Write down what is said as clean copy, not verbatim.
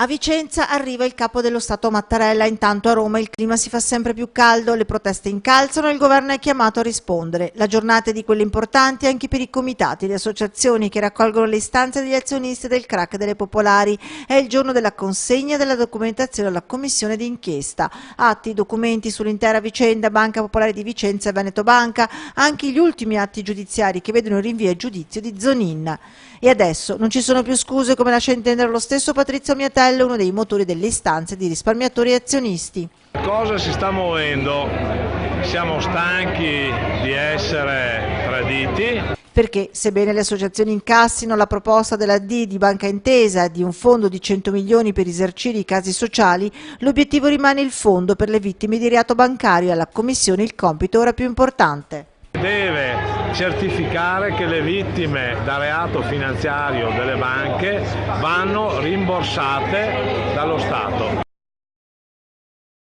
A Vicenza arriva il capo dello Stato Mattarella, intanto a Roma il clima si fa sempre più caldo, le proteste incalzano e il governo è chiamato a rispondere. La giornata è di quelle importanti anche per i comitati, le associazioni che raccolgono le istanze degli azionisti del crack delle popolari. È il giorno della consegna della documentazione alla commissione d'inchiesta. Atti, documenti sull'intera vicenda, Banca Popolare di Vicenza e Veneto Banca, anche gli ultimi atti giudiziari che vedono il rinvio a giudizio di Zonin. E adesso non ci sono più scuse, come lascia intendere lo stesso Patrizio Miatello, uno dei motori delle istanze di risparmiatori e azionisti. Cosa si sta muovendo? Siamo stanchi di essere traditi. Perché, sebbene le associazioni incassino la proposta della D di Banca Intesa di un fondo di 100 milioni per risarcire i casi sociali, l'obiettivo rimane il fondo per le vittime di reato bancario e alla Commissione il compito ora più importante. Deve certificare che le vittime da reato finanziario delle banche vanno rimborsate dallo Stato.